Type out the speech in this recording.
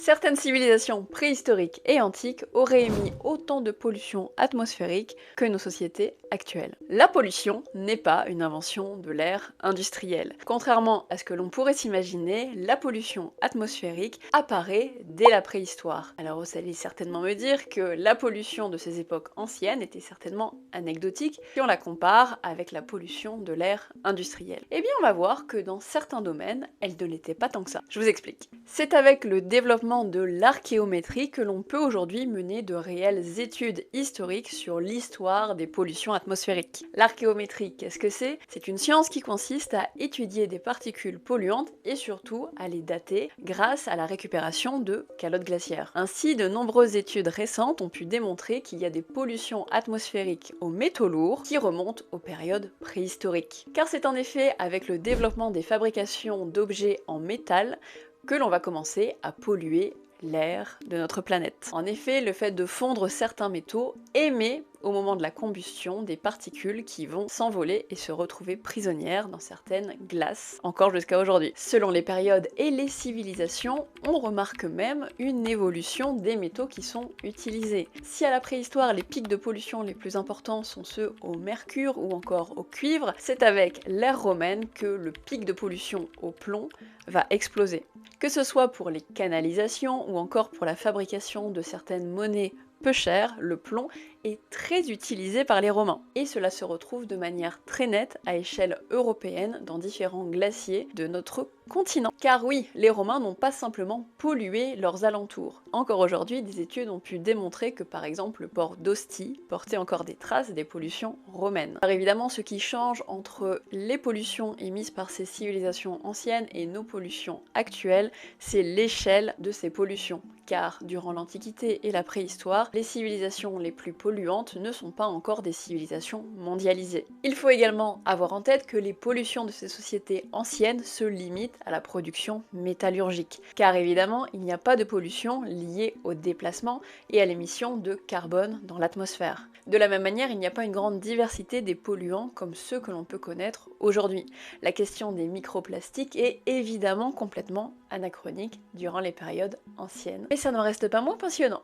Certaines civilisations préhistoriques et antiques auraient émis autant de pollution atmosphérique que nos sociétés actuelles. La pollution n'est pas une invention de l'ère industrielle. Contrairement à ce que l'on pourrait s'imaginer, la pollution atmosphérique apparaît dès la préhistoire. Alors vous allez certainement me dire que la pollution de ces époques anciennes était certainement anecdotique si on la compare avec la pollution de l'ère industrielle. Eh bien on va voir que dans certains domaines, elle ne l'était pas tant que ça. Je vous explique. C'est avec le développement de l'archéométrie que l'on peut aujourd'hui mener de réelles études historiques sur l'histoire des pollutions atmosphériques. L'archéométrie, qu'est-ce que c'est? C'est une science qui consiste à étudier des particules polluantes et surtout à les dater grâce à la récupération de calottes glaciaires. Ainsi, de nombreuses études récentes ont pu démontrer qu'il y a des pollutions atmosphériques aux métaux lourds qui remontent aux périodes préhistoriques. Car c'est en effet avec le développement des fabrications d'objets en métal que l'on va commencer à polluer l'air de notre planète. En effet, le fait de fondre certains métaux émet au moment de la combustion des particules qui vont s'envoler et se retrouver prisonnières dans certaines glaces, encore jusqu'à aujourd'hui. Selon les périodes et les civilisations, on remarque même une évolution des métaux qui sont utilisés. Si à la préhistoire, les pics de pollution les plus importants sont ceux au mercure ou encore au cuivre, c'est avec l'ère romaine que le pic de pollution au plomb va exploser. Que ce soit pour les canalisations ou encore pour la fabrication de certaines monnaies peu chères, le plomb est très utilisé par les Romains. Et cela se retrouve de manière très nette à échelle européenne dans différents glaciers de notre continent. Car oui, les Romains n'ont pas simplement pollué leurs alentours. Encore aujourd'hui, des études ont pu démontrer que par exemple le port d'Ostie portait encore des traces des pollutions romaines. Alors évidemment, ce qui change entre les pollutions émises par ces civilisations anciennes et nos pollutions actuelles, c'est l'échelle de ces pollutions. Car durant l'Antiquité et la préhistoire, les civilisations les plus polluantes ne sont pas encore des civilisations mondialisées. Il faut également avoir en tête que les pollutions de ces sociétés anciennes se limitent à la production métallurgique. Car évidemment, il n'y a pas de pollution liée au déplacement et à l'émission de carbone dans l'atmosphère. De la même manière, il n'y a pas une grande diversité des polluants comme ceux que l'on peut connaître aujourd'hui. La question des microplastiques est évidemment complètement anachronique durant les périodes anciennes. Mais ça n'en reste pas moins passionnant.